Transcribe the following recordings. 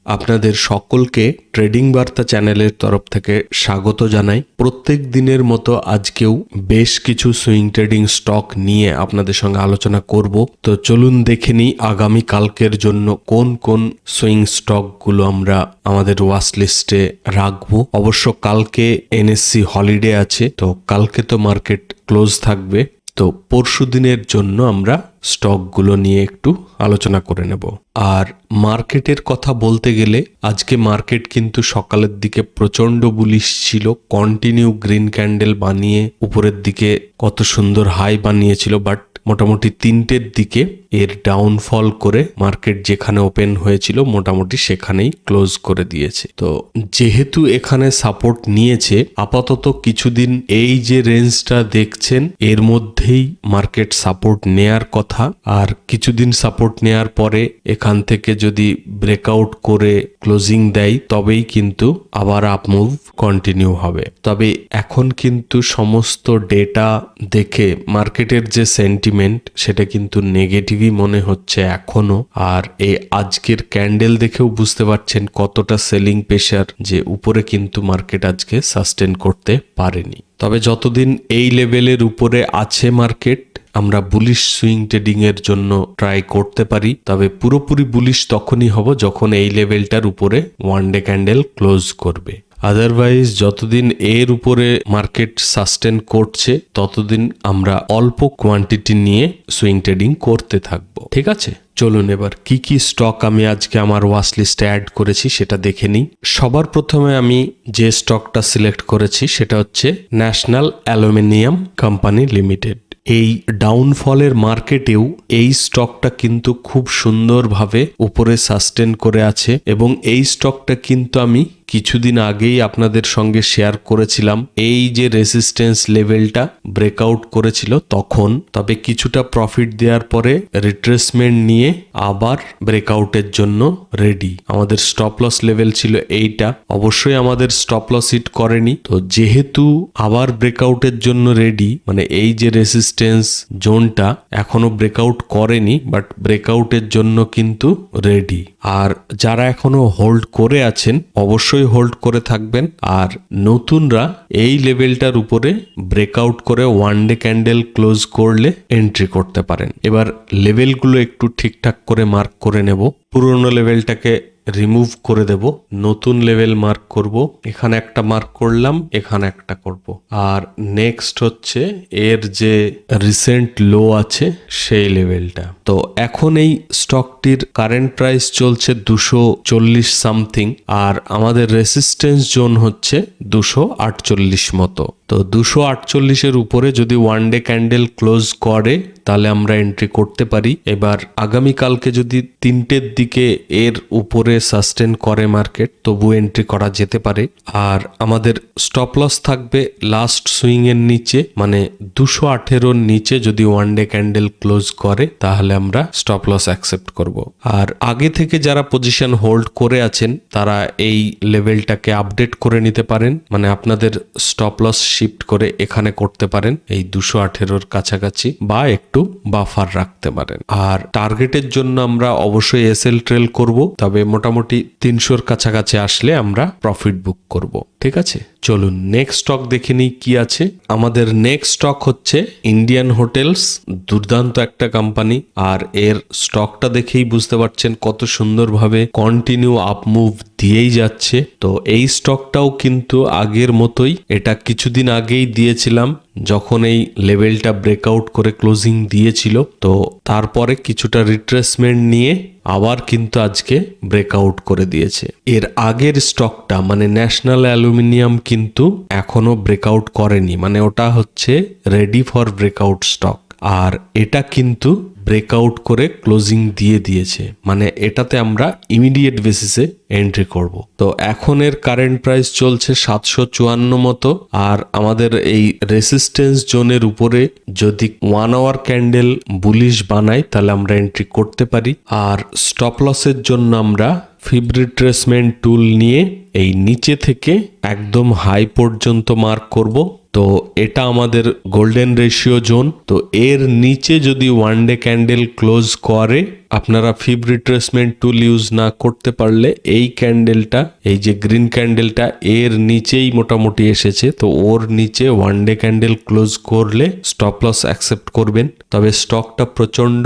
আপনাদের সকলকে ট্রেডিং বার্তা চ্যানেলের তরফ থেকে স্বাগত জানাই। প্রত্যেক দিনের মতো আজকেও বেশ কিছু সুইং ট্রেডিং স্টক নিয়ে আপনাদের সঙ্গে আলোচনা করব। তো চলুন দেখে নিই আগামী কালকের জন্য কোন কোন সুইং স্টকগুলো আমরা আমাদের ওয়াচ লিস্টে রাখবো। অবশ্য কালকে এনএসসি হলিডে আছে, তো কালকে তো মার্কেট ক্লোজ থাকবে। তো পরশু দিনের জন্য আমরা স্টকগুলো নিয়ে একটু আলোচনা করে নেব। আর মার্কেটের কথা বলতে গেলে আজকে মার্কেট কিন্তু সকালের দিকে প্রচন্ড বুলিশ ছিল, কন্টিনিউ গ্রিন ক্যান্ডেল বানিয়ে উপরের দিকে কত সুন্দর হাই বানিয়েছিল, বাট মোটামুটি 3টের দিকে এর ডাউনফল করে মার্কেট যেখানে ওপেন হয়েছিল মোটামুটি সেখানেই ক্লোজ করে দিয়েছে। তো যেহেতু এখানে সাপোর্ট নিয়েছে, আপাতত কিছুদিন এই যে রেঞ্জটা দেখছেন এর মধ্যেই মার্কেট সাপোর্ট নেয়ার কথা। আর কিছুদিন সাপোর্ট নেয়ার পরে এখান থেকে যদি ব্রেকআউট করে ক্লোজিং দেয় তবেই কিন্তু আবার আপমুভ কন্টিনিউ হবে। তবে এখন কিন্তু সমস্ত ডেটা দেখে মার্কেটের যে সেন্টিমেন্ট সেটা কিন্তু নেগেটিভই মনে হচ্ছে এখনো। আর এই আজকের ক্যান্ডেল দেখেও বুঝতে পারছেন কতটা সেলিং প্রেশার, যে উপরে কিন্তু মার্কেট আজকে সাস্টেন করতে পারেনি। তবে যতদিন এই লেভেলের উপরে আছে মার্কেট, আমরা বুলিশ সুইং ট্রেডিং এর জন্য ট্রাই করতে পারি। তবে পুরোপুরি বুলিশ তখনই হব যখন এই লেভেলটার উপরে ওয়ান ডে ক্যান্ডেল ক্লোজ করবে। আদারওয়াইজ যতদিন এর উপরে মার্কেট সাস্টেন করছে ততদিন আমরা অল্প কোয়ান্টিটি নিয়ে সুইং ট্রেডিং করতে থাকবো। ঠিক আছে, চলুন এবার কি কি স্টক আমি আজকে আমার ওয়াচ লিস্টে অ্যাড করেছি সেটা দেখে নিই। সবার প্রথমে আমি যে স্টকটা সিলেক্ট করেছি সেটা হচ্ছে ন্যাশনাল অ্যালুমিনিয়াম কোম্পানি লিমিটেড। এই ডাউনফলের মার্কেটেও এই স্টকটা কিন্তু খুব সুন্দরভাবে উপরে সাস্টেন করে আছে, এবং এই স্টকটা কিন্তু আমি কিছুদিন আগেই আপনাদের সঙ্গে শেয়ার করেছিলাম। এই যে রেজিস্ট্যান্স লেভেলটা ব্রেকআউট করেছিল তখন, তবে কিছুটা প্রফিট দেওয়ার পরে রিট্রেসমেন্ট নিয়ে আবার ব্রেকআউটের জন্য রেডি। আমাদের স্টপ লস লেভেল ছিল এইটা, অবশ্যই আমাদের স্টপ লস হিট করেনি। তো যেহেতু আবার ব্রেকআউটের জন্য রেডি, মানে এই যে রেজিস্ট্যান্স জোনটা এখনো ব্রেকআউট করেনি, বাট ব্রেকআউটের জন্য কিন্তু রেডি। আর যারা এখনো হোল্ড করে আছেন অবশ্যই হোল্ড করে থাকবেন। আর নতুনরা এই লেভেলটার উপরে ব্রেকআউট করে ওয়ান ডে ক্যান্ডেল ক্লোজ করলে এন্ট্রি করতে পারেন। এবার লেভেলগুলো একটু ঠিকঠাক করে মার্ক করে নেব। পুরোনো লেভেলটাকে রিমুভ করে দেব, নতুন লেভেল মার্ক করব। এখানে একটা মার্ক করলাম, এখানে একটা করব। আর নেক্সট হচ্ছে এর যে রিসেন্ট লো আছে সেই লেভেলটা। তো এখন এই স্টকটির কারেন্ট প্রাইস চলছে 240 সামথিং, আর আমাদের রেসিস্টেন্স জোন হচ্ছে 248 মতো। তো 248-এর উপরে যদি ওয়ান ডে ক্যান্ডেল ক্লোজ করে তাহলে আমরা এন্ট্রি করতে পারি। এবার আগামীকালকে যদি 3টের দিকে এর উপরে সাস্টেন করে মার্কেট, তবু এন্ট্রি করা যেতে পারে। আর আমাদের স্টপ লস থাকবে লাস্ট সুইং এর নিচে, মানে 218-এর নিচে যদি ওয়ান ডে ক্যান্ডেল ক্লোজ করে তাহলে আমরা স্টপ লস অ্যাকসেপ্ট করব। আর আগে থেকে যারা পজিশন হোল্ড করে আছেন তারা এই লেভেলটাকে আপডেট করে নিতে পারেন, মানে আপনাদের স্টপ লস শিফট করে এখানে করতে পারেন এই 218-এর কাছাকাছি, বা একটু বাফার রাখতে পারেন। আর টার্গেটের জন্য আমরা অবশ্যই এসএল ট্রেল করব, তবে মোটামুটি 300-র কাছাকাছি আসলে আমরা প্রফিট বুক করব। ঠিক আছে, চলুন নেক্সট স্টক দেখে নিই কি আছে। আমাদের নেক্সট স্টক হচ্ছে ইন্ডিয়ান হোটেলস। দুর্দান্ত একটা কোম্পানি, আর এর স্টকটা দেখেই বুঝতে পারছেন কত সুন্দরভাবে কন্টিনিউ আপ মুভ দিয়েই যাচ্ছে। তো এই স্টকটাও কিন্তু আগের মতোই, এটা কিছুদিন আগেই দিয়েছিলাম যখন এই লেভেলটা ব্রেকআউট করে ক্লোজিং দিয়েছিল। তো তারপরে কিছুটা রিট্রেসমেন্ট নিয়ে আবার কিন্তু আজকে ব্রেকআউট করে দিয়েছে। এর আগের স্টকটা মানে ন্যাশনাল অ্যালুমিনিয়াম কিন্তু এখনো ব্রেকআউট করেনি, মানে ওটা হচ্ছে রেডি ফর ব্রেকআউট স্টক। আর এটা কিন্তু ব্রেকআউট করে ক্লোজিং দিয়ে দিয়েছে, মানে এটাতে আমরা ইমিডিয়েট বেসিসে এন্ট্রি করব। তো এখন এর কারেন্ট প্রাইস চলছে 754 মতো। আর আমাদের এই রেসিস্টেন্স জোনের উপরে যদি 1 আওয়ার ক্যান্ডেল বুলিশ বানাই তাহলে আমরা এন্ট্রি করতে পারি। আর স্টপ লসের জন্য আমরা ফিব রিট্রেসমেন্ট টুল নিয়ে এই নিচে থেকে একদম হাই পর্যন্ত মার্ক করব। তো এটা আমাদের গোল্ডেন রেশিও জোন। তো এর নিচে যদি ওয়ান ডে ক্যান্ডেল ক্লোজ করে, আপনারা ফিব রিট্রেসমেন্ট টুল ইউজ না করতে পারলে এই ক্যান্ডেলটা, এই যে গ্রিন ক্যান্ডেলটা এর নিচেই মোটামুটি এসেছে, তো ওর নিচে ওয়ান ডে ক্যান্ডেল ক্লোজ করলে স্টপ লস অ্যাকসেপ্ট করবেন। তবে স্টকটা প্রচন্ড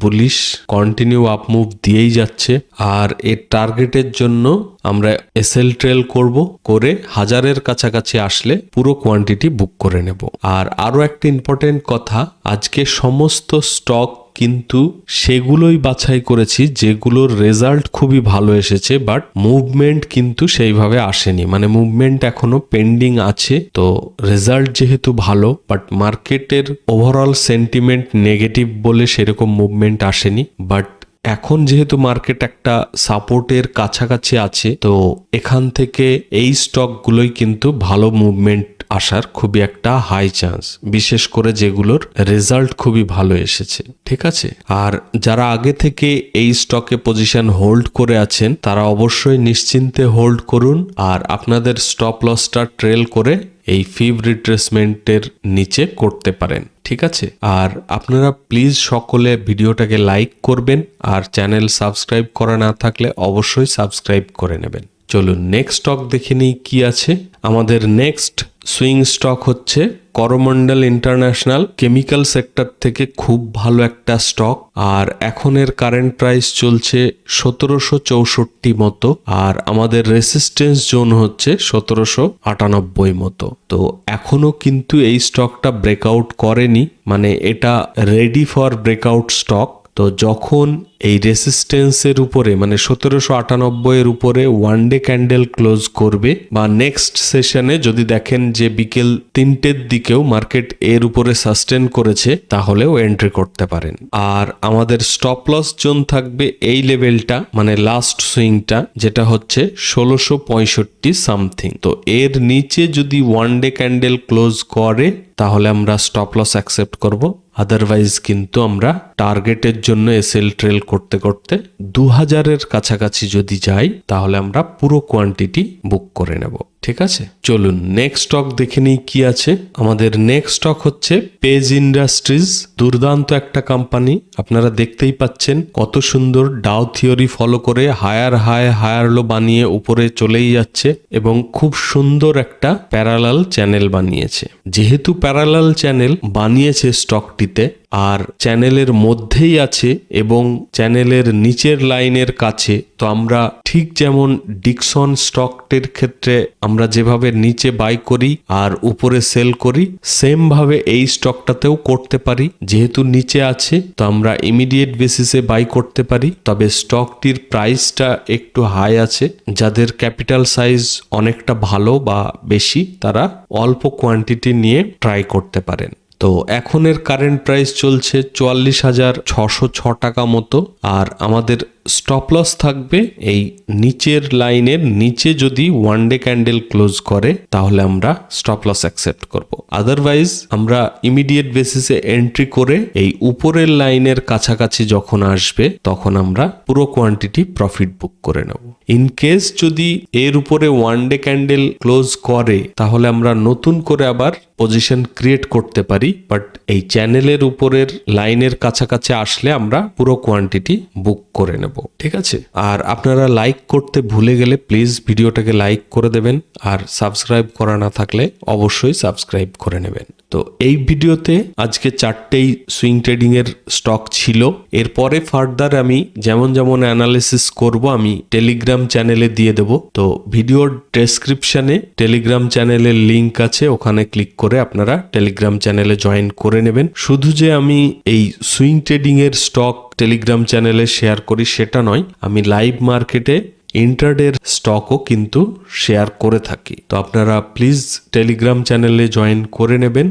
বুলিশ, কন্টিনিউ আপ মুভ দিয়েই যাচ্ছে। আর এর টার্গেটের জন্য আমরা এসএল ট্রেল করব, করে 1000-এর কাছাকাছি আসলে পুরো কোয়ান্টিটি বুক করে নেব। আর আরো একটা ইম্পর্টেন্ট কথা, আজকে সমস্ত স্টক কিন্তু সেগুলোই বাছাই করেছি যেগুলোর রেজাল্ট খুবই ভালো এসেছে, বাট মুভমেন্ট কিন্তু সেইভাবে আসেনি, মানে মুভমেন্ট এখনো পেন্ডিং আছে। তো রেজাল্ট যেহেতু ভালো, বাট মার্কেটের ওভারঅল সেন্টিমেন্ট নেগেটিভ বলে সেরকম মুভমেন্ট আসেনি। বাট এখন যেহেতু মার্কেট একটা সাপোর্টের কাছাকাছি আছে, তো এখান থেকে এই স্টকগুলোই কিন্তু ভালো মুভমেন্ট আসার খুবই একটা হাই চান্স, বিশেষ করে যেগুলোর রেজাল্ট খুবই ভালো এসেছে। ঠিক আছে, আর যারা আগে থেকে এই স্টকে পজিশন হোল্ড করে আছেন তারা অবশ্যই নিশ্চিন্তে হোল্ড করুন, আর আপনাদের স্টপ লসটা ট্রেল করে এই ফিব রিট্রেসমেন্টের নিচে করতে পারেন। ঠিক আছে, আর আপনারা প্লিজ সকলে ভিডিওটাকে লাইক করবেন, আর চ্যানেল সাবস্ক্রাইব করা না থাকলে অবশ্যই সাবস্ক্রাইব করে নেবেন। চলুন নেক্সট স্টক দেখে নিই কি আছে। আমাদের নেক্সট সুইং স্টক হচ্ছে করমন্ডল ইন্টারন্যাশনাল। কেমিক্যাল সেক্টর থেকে খুব ভালো একটা স্টক, আর এখন এর কারেন্ট প্রাইস চলছে 1764 মতো, আর আমাদের রেসিস্টেন্স জোন হচ্ছে 1798 মতো। তো এখনো কিন্তু এই স্টকটা ব্রেকআউট করেনি, মানে এটা রেডি ফর ব্রেকআউট স্টক। তো যখন এই রেসিস্টেন্সের উপরে, মানে 1798 এর উপরে ওয়ান ডে ক্যান্ডেল ক্লোজ করবে, বা নেক্সট সেশনে যদি দেখেন যে বিকেল 3টের দিকেও মার্কেট এর উপরে সাস্টেন করেছে, তাহলেও এন্ট্রি করতে পারেন। আর আমাদের স্টপ লস জোন থাকবে এই লেভেলটা, মানে লাস্ট সুইংটা, যেটা হচ্ছে 1665 সামথিং। তো এর নিচে যদি ওয়ান ডে ক্যান্ডেল ক্লোজ করে তাহলে আমরা স্টপ লস অ্যাকসেপ্ট করব, আদারওয়াইজ কিন্তু আমরা টার্গেটের জন্য এসএল ট্রেল করতে করতে 2000-এর কাছাকাছি যদি যাই তাহলে আমরা পুরো কোয়ান্টিটি বুক করে নেব। ঠিক আছে, চলুন নেক্সট স্টক দেখে নিই কি আছে। আমাদের নেক্সট স্টক হচ্ছে পেজ ইন্ডাস্ট্রিজ। দুর্দান্ত একটা কোম্পানি, আপনারা দেখতেই পাচ্ছেন কত সুন্দর ডাও থিওরি ফলো করে হায়ার হাই হায়ার লো বানিয়ে উপরে চলেই যাচ্ছে, এবং খুব সুন্দর একটা প্যারালাল চ্যানেল বানিয়েছে। যেহেতু প্যারালাল চ্যানেল বানিয়েছে স্টকটিতে, আর চ্যানেলের মধ্যেই আছে এবং চ্যানেলের নিচের লাইনের কাছে, তো আমরা ঠিক যেমন ডিকসন স্টকের ক্ষেত্রে আমরা যেভাবে নিচে বাই করি আর উপরে সেল করি, সেম ভাবে এই স্টকটাতেও করতে পারি। যেহেতু নিচে আছে তো আমরা ইমিডিয়েট বেসিসে বাই করতে পারি, তবে স্টকটির প্রাইসটা একটু হাই আছে। যাদের ক্যাপিটাল সাইজ অনেকটা ভালো বা বেশি, তারা অল্প কোয়ান্টিটি নিয়ে ট্রাই করতে পারেন। তো এখন এর কারেন্ট প্রাইস চলছে 44,606 টাকা মতো, আর আমাদের স্টপ লস থাকবে এই নিচের লাইনের নিচে যদি ওয়ান ডে ক্যান্ডেল ক্লোজ করে তাহলে আমরা স্টপ লস অ্যাকসেপ্ট করব। আদারওয়াইজ আমরা ইমিডিয়েট বেসিসে এন্ট্রি করে এই উপরের লাইনের কাছাকাছি যখন আসবে তখন আমরা পুরো কোয়ান্টিটি প্রফিট বুক করে নেব। ইন কেস যদি এর উপরে ওয়ান ডে ক্যান্ডেল ক্লোজ করে তাহলে আমরা নতুন করে আবার পজিশন ক্রিয়েট করতে পারি, বাট এই চ্যানেলের উপরের লাইনের কাছাকাছি আসলে আমরা পুরো কোয়ান্টিটি বুক করে নেব। ঠিক আছে, আর আপনারা লাইক করতে ভুলে গেলে প্লিজ ভিডিওটাকে লাইক করে দেবেন, আর সাবস্ক্রাইব করা না থাকলে অবশ্যই সাবস্ক্রাইব করে নেবেন। তো এই ভিডিওতে আজকে 4টেই সুইং ট্রেডিং এর স্টক ছিল। এরপরে ফার্দার আমি যেমন যেমন অ্যানালিসিস করব আমি টেলিগ্রাম চ্যানেলে দিয়ে দেব। তো ভিডিওর ডেসক্রিপশনে টেলিগ্রাম চ্যানেলের লিংক আছে, ওখানে ক্লিক করে আপনারা টেলিগ্রাম চ্যানেলে জয়েন করে নেবেন। শুধু যে আমি এই সুইং ট্রেডিং এর স্টক টেলিগ্রাম চ্যানেলে শেয়ার করি সেটা নয়, আমি লাইভ মার্কেটে ইন্টারডের স্টকও কিন্তু শেয়ার করে থাকি। তো আপনারা প্লিজ টেলিগ্রাম চ্যানেলে জয়েন করে নেবেন।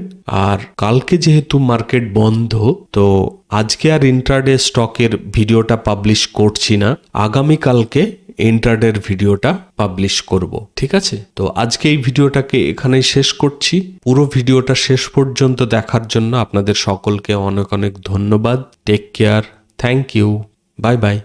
আর কালকে যেহেতু মার্কেট বন্ধ, তো আজকে আর ইন্টারডে স্টকের ভিডিওটা পাবলিশ করছি না, আগামী কালকে ইন্টারডের ভিডিওটা পাবলিশ করব। ঠিক আছে, তো আজকে এই ভিডিওটাকে এখানেই শেষ করছি। পুরো ভিডিওটা শেষ পর্যন্ত দেখার জন্য আপনাদের সকলকে অনেক অনেক ধন্যবাদ। Take care, thank you, bye by.